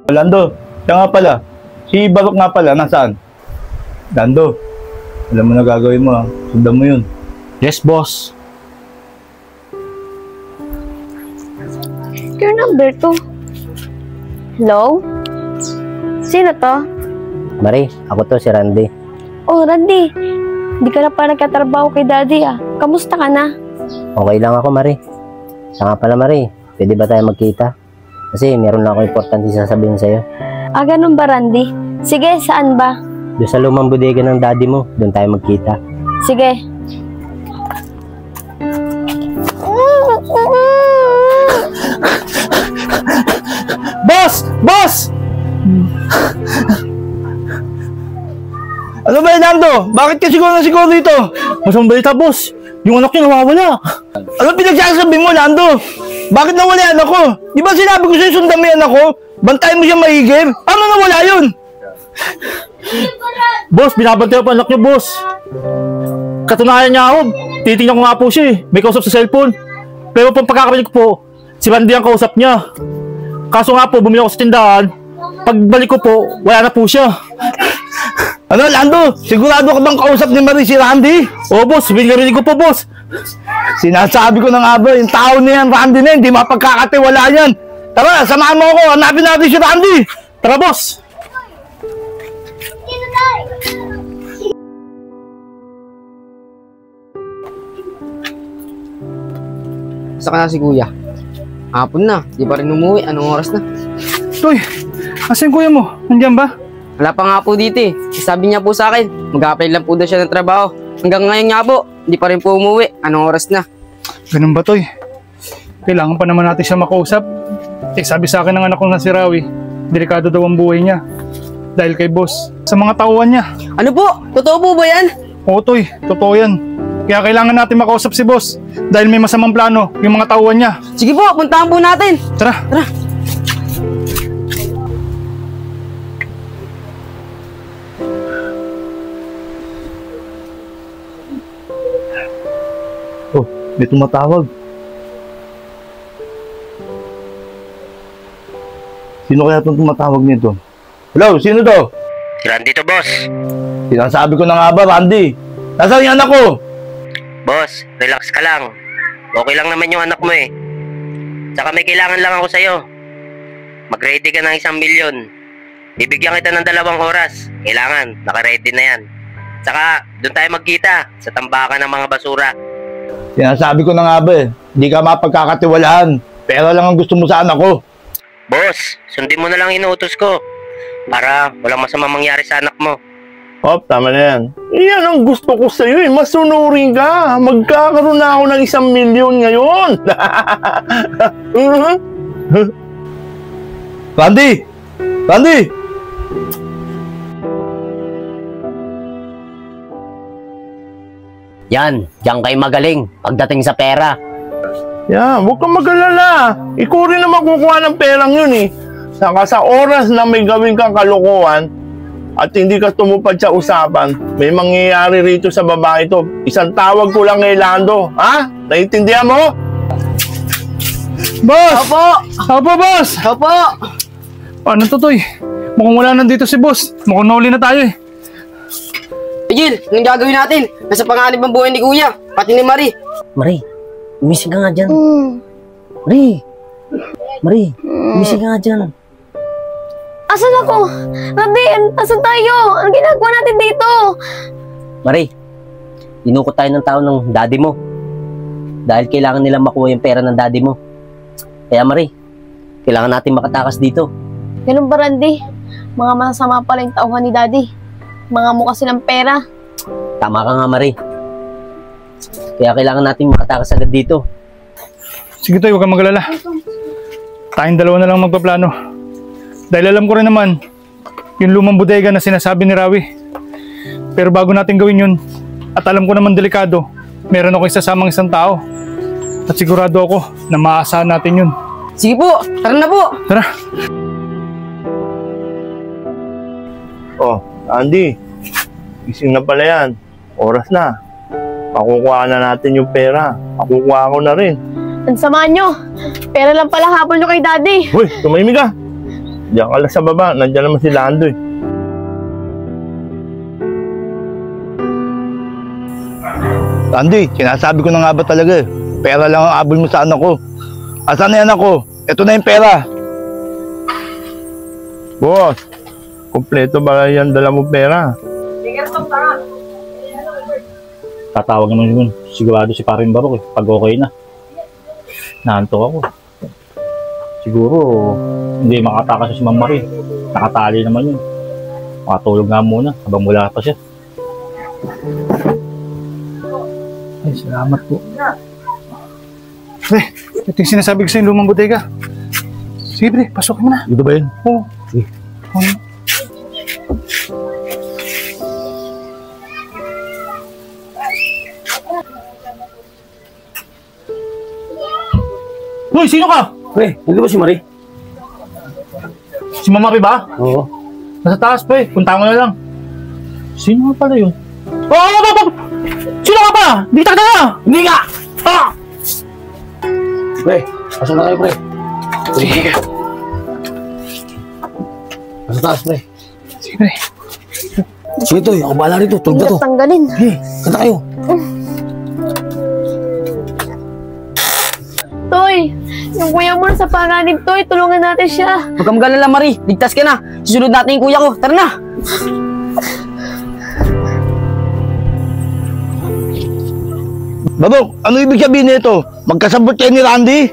Lando, siya nga pala. Si Barok nga pala, nasaan? Lando, alam mo na gagawin mo ha. Sundan mo yun. Yes, boss. Your number 2. Hello? Sino to? Marie, ako to si Randy. Oh, Randy. Hindi ka na pa nagkatrabaho kay Daddy ah. Kamusta ka na? Okay lang ako, Marie. Siya nga pala, Marie. Pwede ba tayo magkita? Kasi meron lang ako importante sasabihin sa'yo. Ah, ganun ba, Randy? Sige, saan ba? Doon sa lumang bodega ng daddy mo, doon tayo magkita. Sige. Boss! Boss! Ano ba, Nando? Bakit ka siguro dito? Masang balita, boss. Yung anak niya nawawala. Ano pinagsasabi mo, Nando? Bakit nawala yan ako? Di ba sinabi ko sa'yo sundan mo yan ako? Bantayan mo siya maigim? Ano nawala yun? Boss, binabantayan pa anak niya, boss. Katunayan niya ako. Titingnan ko nga po siya eh. May kausap sa cellphone. Pero pang pagkakabalik ko po, si Randy ang kausap niya. Kaso nga po, bumili ako sa tindahan. Pagbalik ko po, wala na po siya. Ano, Lando? Sigurado ka bang kausap ni Marie si Randy? Oo, boss. Binarinig ko po, boss. Sinasabi ko na nga ba, yung tao na yan, Randy na yan, hindi mapagkakatiwala yan. Tara, samahan mo ako, hanapin natin si Randy. Tara, boss. Saka na si kuya. Hapon na, di pa rin umuwi. Anong oras na? Toy, asan kuya mo? Nandiyan ba? Wala pa nga po dito eh. Sabi niya po sa akin, mag-apply lang po daw siya ng trabaho. Hanggang ngayon nga po, di pa rin po umuwi. Anong oras na? Ganun ba, Toy? Kailangan pa naman natin siya makausap. Eh, sabi sa akin ng anak ko na si Rawi, delikado daw ang buhay niya. Dahil kay boss, sa mga tauhan niya. Ano po? Totoo po ba yan? Oo, Toy, totoo yan. Kaya kailangan natin makausap si boss dahil may masamang plano yung mga tauhan niya. Sige po, puntahan po natin. Tara. Tara. Oh, may tumatawag. Sino kaya itong tumatawag nito? Hello, sino to? Si Randy to, boss. Sinasabi ko na nga ba, Randy? Nasaan yung anak ko? Boss, relax ka lang. Okay lang naman yung anak mo eh. Saka may kailangan lang ako sa'yo. Mag-ready ka ng 1 milyon. Bibigyan kita ng 2 oras. Kailangan, naka-ready na yan. Saka, doon tayo magkita sa tambakan ng mga basura. Sinasabi ko na nga ba eh, hindi ka mapagkakatiwalaan. Pera lang ang gusto mo sa anak ko. Boss, sundin mo na lang inuutos ko. Para walang masama mangyari sa anak mo. Hop, tama na yan. Yan ang gusto ko sa'yo eh. Masunurin ka. Magkakaroon na ako ng 1 milyon ngayon. Randy! Randy! Yan, diyan kayo magaling pagdating sa pera. Yan, huwag kang mag-alala. Ikaw rin naman kukuha ng perang yun eh. Saka sa oras na may gawin kang kalokohan, at hindi ka tumupad sa usapan, may mangyayari rito sa babae ito. Isang tawag ko lang kay Lando. Ha? Naiintindihan mo? Boss! Opo! Opo, boss! Opo! Ano to, Toy? Mukhang wala nandito si boss. Mukhang nauli na tayo eh. Jil, anong gagawin natin? Nasa panganib ang buhay ni kuya, pati ni Marie. Marie, umisig ka nga dyan. Marie! Marie, umisig ka nga dyan. Asan ako? Randy, asan tayo? Ano ginagawa natin dito? Marie, inukot tayo ng tao ng daddy mo. Dahil kailangan nilang makuha yung pera ng daddy mo. Kaya Marie, kailangan natin makatakas dito. Ganun ba, Randy? Mga masasama pala yung tauhan ni Daddy. Mga mukha silang pera. Tama ka nga, Marie. Kaya kailangan natin makatakas agad dito. Sige, Toy, huwag kang mag-alala. Tayong dalawa na lang magpaplano. Dahil alam ko rin naman, yung lumang bodega na sinasabi ni Rawi. Pero bago natin gawin yun, at alam ko naman delikado, meron ako isasamang isang tao. At sigurado ako na maaasahan natin yun. Sige po, tara na po. Tara. Oh, Andy. Gising na pala yan. Oras na. Makukuha na natin yung pera. Makukuha ko na rin. Ang sama nyo. Pera lang pala hapon nyo kay Daddy. Uy, tumahimik ka. Diyan ka lang sa baba. Nandiyan naman si Lando eh. Andy, sinasabi ko na nga ba talaga eh. Pera lang ang abol mo sa anak ko. Asan na yan ako? Ito na yung pera. Boss, kompleto ba yan dala mo pera? Tatawag naman yun. Sigurado si Paring Barok eh. Pag okay na. Nahantok ako. Siguro, hindi makatakas si Ma'am Marie. Nakatali naman yun. Makatulog nga muna habang wala pa siya. Ay, salamat po. Pre, ito yung sinasabi ko sa yung lumang bodega. Sige pre, pasok mo na. Dito ba yun? Oo. Sige. Hoy, sino ka? Pre, hindi ba si Marie? Si Ma'am Marie ba? Oo. Nasa taas pre, punta mo na lang. Sino nga pala yun? Oh! Sino ka pa? Dito ka na! Hindi nga! Ah! Pre, pasok na kayo, pre. Sige. Nasa taas, pre. Sige pre. Sige, Toy. Ako bahala rito. Tulog na to. Tanggalin. Sige, kanta kayo. Toy, yung kuya mo sa panganib, Toy. Tulungan natin siya. Huwag kang mag-alala, Marie. Ligtas ka na. Susunod natin yung kuya ko. Tara na! Barok, ano ibig sabihin nito? Magkasabot kayo ni Randy?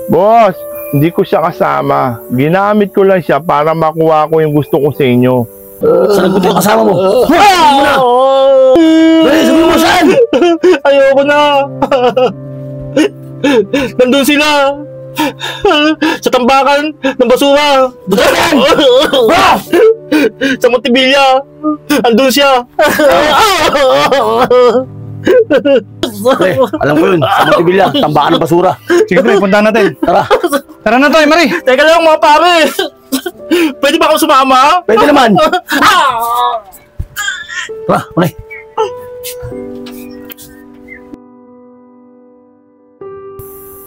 Boss, hindi ko siya kasama. Ginamit ko lang siya para makuha ko yung gusto ko sa inyo. Saan nagpunta yung kasama mo? Pre, sabi mo saan? Ayoko na! Nandun sila! Sa tambakan ng basura! Sa Montevilla! Andun siya! Pre, alam ko yun. Sa Montevilla, tambakan ng basura. Sige pre, punta natin. Tara. Tara na Toy, Marie! Teka lang mga pare! Pwede ba ako sumama? Pwede naman. Tara, pre.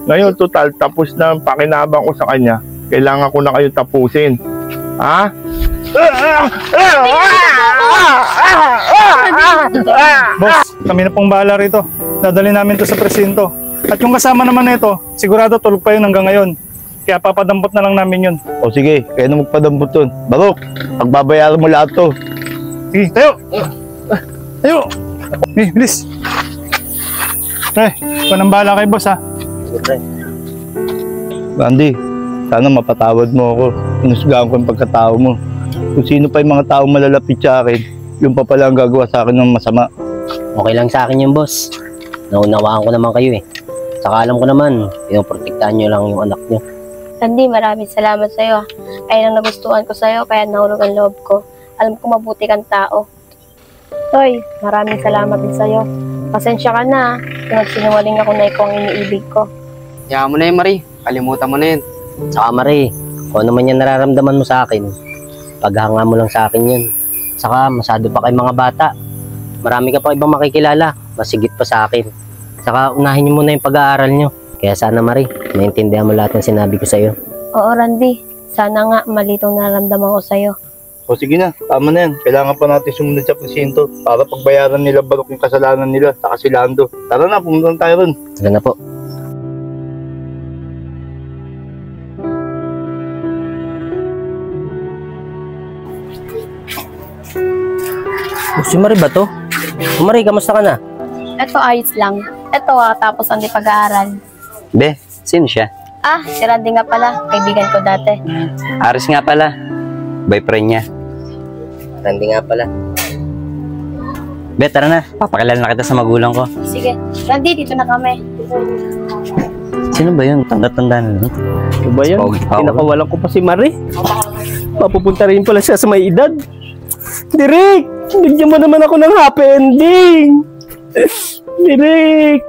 Ngayon, total, tapos na ang pakinabang ko sa kanya. Kailangan ko na kayo tapusin. Ha? Boss, kami na pong bahala rito. Dadali namin to sa presinto. At yung kasama naman nito, sigurado tulog pa yun hanggang ngayon. Kaya papadampot na lang namin yun. O sige, kaya na magpadampot dun. Barok, pagbabayaran mo lahat to. Sige, tayo! Tayo! Eh, bilis! Pre, panang bahala kay boss ha. Randy, sana mapatawad mo ako. Inusgahan ko yung pagkatao mo. Kung sino pa yung mga tao malalapit sa akin, yung pa pala ang gagawa sa akin ng masama. Okay lang sa akin yung boss. Naunawaan ko naman kayo eh. Saka alam ko naman, pinoprotektahan nyo lang yung anak nyo. Randy, maraming salamat sa'yo. Ayun ang nagustuhan ko sa'yo, kaya nahulog ang loob ko. Alam ko mabuti kang tao. Toy, maraming salamat din sa'yo. Pasensya ka na. Pinagsinungaling ako na ikaw ang iniibig ko. Hayaan mo na yun, Marie. Kalimutan mo na yun. Saka Marie, kung ano man yan nararamdaman mo sa akin, paghanga mo lang sa akin yun. Saka masyado pa kay mga bata. Marami ka pa ibang makikilala, masigit pa sa akin. Saka unahin nyo muna yung pag-aaral nyo. Kaya sana Marie, maintindihan mo lahat ng sinabi ko sa'yo. Oo, Randy. Sana nga malitong nararamdaman ko sa'yo. O sige na, tama na yan. Kailangan pa natin sumunod sa presinto para pagbayaran nila Barok yung kasalanan nila sa kasilando. Tara na, pumunta tayo ron. Tara na po. Si Marie ba to? Marie, kamusta ka na? Eto, ayos lang. Eto, tapos ang di pag-aaral. Be, sino siya? Ah, si Randy nga pala. Kaibigan ko dati. Aris nga pala. Boyfriend niya. Randy nga pala. Be, tara na. Papakilala na kita sa magulang ko. Sige. Randy, dito na kami. Sino ba yun? Tanda-tanda na nun. Ano ba yan? Pogi pa ako. Pinakawalan ko pa si Marie. Mapupunta rin pala siya sa may edad. Direk! Bigyan mo naman ako ng happy ending! Direk!